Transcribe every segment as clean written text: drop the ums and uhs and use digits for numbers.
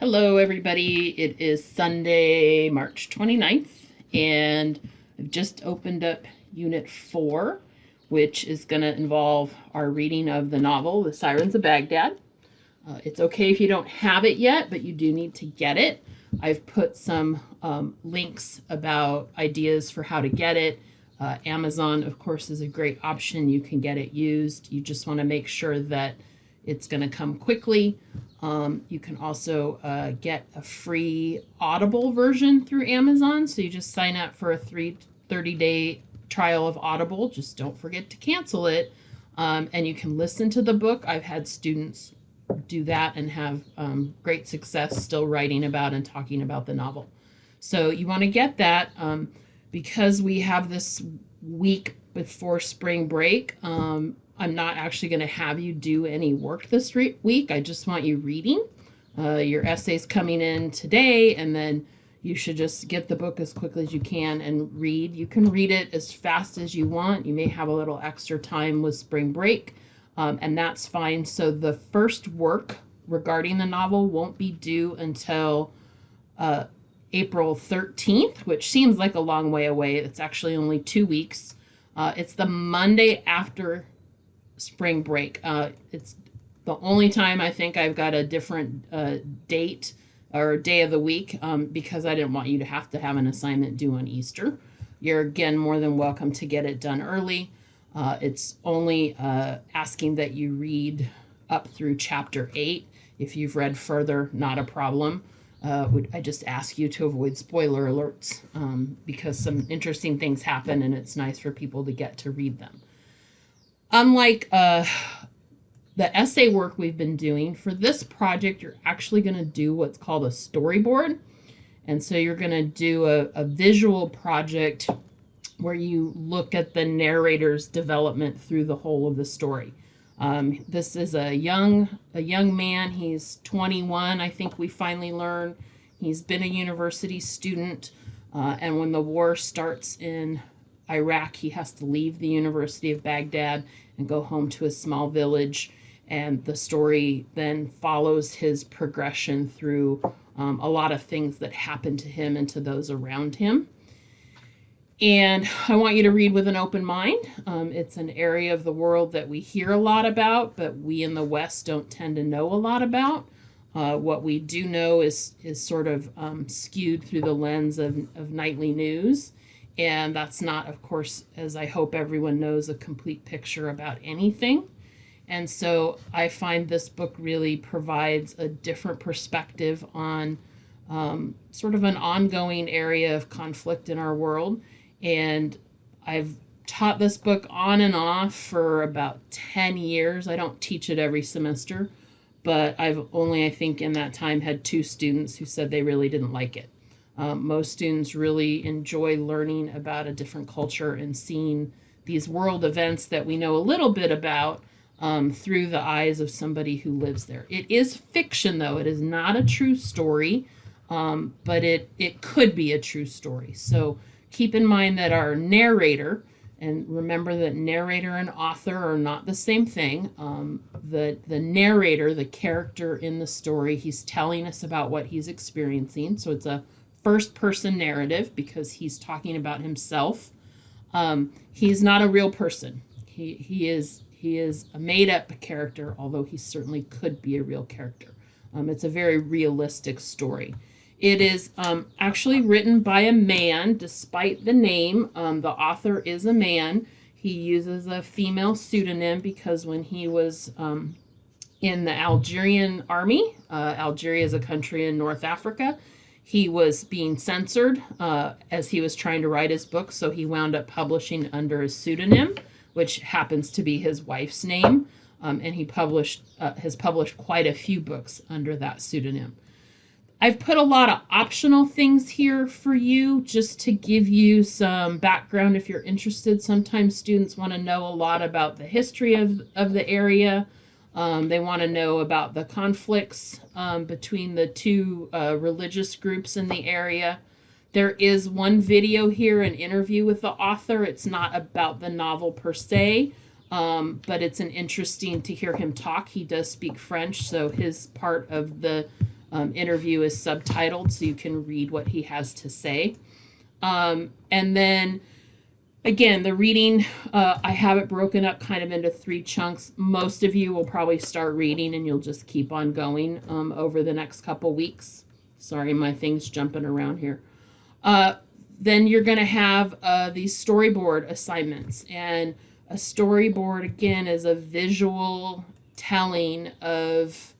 Hello, everybody. It is Sunday, March 29th, and I've just opened up Unit 4, which is going to involve our reading of the novel, The Sirens of Baghdad. It's okay if you don't have it yet, but you do need to get it. I've put some links about ideas for how to get it. Amazon, of course, is a great option. You can get it used. You just want to make sure that it's going to come quickly. You can also get a free Audible version through Amazon. So you just sign up for a 30-day trial of Audible. Just don't forget to cancel it. And you can listen to the book. I've had students do that and have great success still writing about and talking about the novel. So you want to get that because we have this week before spring break. I'm not actually going to have you do any work this week. I just want you reading. Your essay's coming in today, and then you should just get the book as quickly as you can and read. You can read it as fast as you want. You may have a little extra time with spring break, and that's fine. So the first work regarding the novel won't be due until April 13th, which seems like a long way away. It's actually only 2 weeks. It's the Monday after spring break. It's the only time I think I've got a different date or day of the week because I didn't want you to have an assignment due on Easter. You're again more than welcome to get it done early. It's only asking that you read up through chapter 8. If you've read further, not a problem. I just ask you to avoid spoiler alerts because some interesting things happen and it's nice for people to get to read them. Unlike the essay work we've been doing, for this project, you're actually going to do what's called a storyboard. And so you're going to do a visual project where you look at the narrator's development through the whole of the story. This is a young man. He's 21, I think we finally learn. He's been a university student. And when the war starts in Iraq, he has to leave the University of Baghdad and go home to a small village. And the story then follows his progression through a lot of things that happen to him and to those around him. And I want you to read with an open mind. It's an area of the world that we hear a lot about, but we in the West don't tend to know a lot about. What we do know is sort of skewed through the lens of nightly news. And that's not, of course, as I hope everyone knows, a complete picture about anything. And so I find this book really provides a different perspective on sort of an ongoing area of conflict in our world. And I've taught this book on and off for about 10 years. I don't teach it every semester, but I've only, I think, in that time had 2 students who said they really didn't like it. Most students really enjoy learning about a different culture and seeing these world events that we know a little bit about through the eyes of somebody who lives there. It is fiction, though. It is not a true story, but it could be a true story. So keep in mind that our narrator, and remember that narrator and author are not the same thing. The narrator, the character in the story, he's telling us about what he's experiencing. So it's a first person narrative because he's talking about himself. He's not a real person. He is a made up character, although he certainly could be a real character. It's a very realistic story. It is actually written by a man, despite the name. The author is a man. He uses a female pseudonym because when he was in the Algerian army, Algeria is a country in North Africa, he was being censored as he was trying to write his book, so he wound up publishing under a pseudonym, which happens to be his wife's name, and he has published quite a few books under that pseudonym. I've put a lot of optional things here for you just to give you some background if you're interested. Sometimes students want to know a lot about the history of the area. They want to know about the conflicts between the 2 religious groups in the area. There is one video here, an interview with the author. It's not about the novel per se, but it's interesting to hear him talk. He does speak French, so his part of the interview is subtitled so you can read what he has to say. And then again, the reading, I have it broken up kind of into 3 chunks. Most of you will probably start reading and you'll just keep on going over the next couple weeks. Sorry, my thing's jumping around here. Then you're going to have these storyboard assignments. And a storyboard, again, is a visual telling of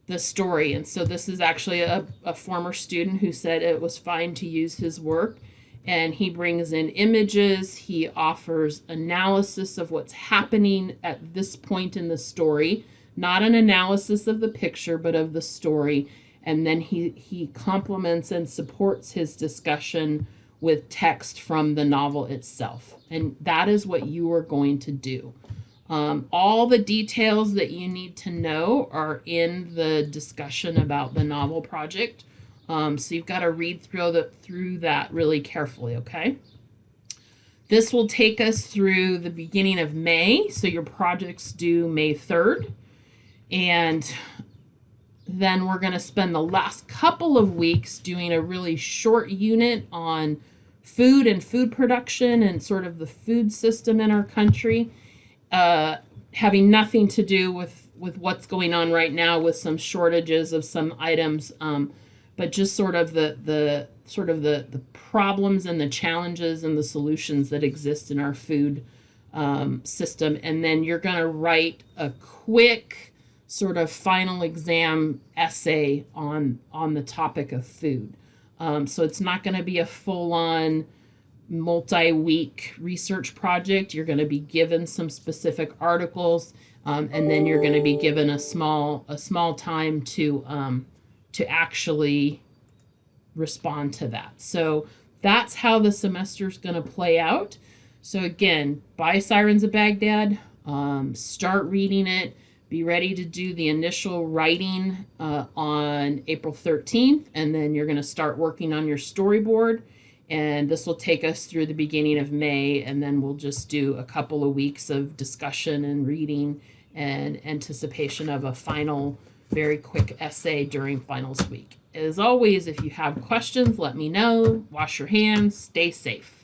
the story. And so this is actually a former student who said it was fine to use his work. And he brings in images, he offers analysis of what's happening at this point in the story, not an analysis of the picture, but of the story. And then he complements and supports his discussion with text from the novel itself. And that is what you are going to do. All the details that you need to know are in the discussion about the novel project. So you've got to read through that really carefully, okay? This will take us through the beginning of May. So your project's due May 3rd. And then we're going to spend the last couple of weeks doing a really short unit on food and food production and sort of the food system in our country, having nothing to do with what's going on right now with some shortages of some items, but just sort of the problems and the challenges and the solutions that exist in our food system. And then you're going to write a quick sort of final exam essay on the topic of food. So it's not going to be a full-on multi-week research project. You're going to be given some specific articles, and then you're going to be given a small time to actually respond to that. So that's how the semester's going to play out. So again, buy Sirens of Baghdad, start reading it. Be ready to do the initial writing on April 13th, and then you're going to start working on your storyboard. And this will take us through the beginning of May, and then we'll just do a couple of weeks of discussion and reading and anticipation of a final, very quick essay during finals week. As always, if you have questions, let me know. Wash your hands. Stay safe.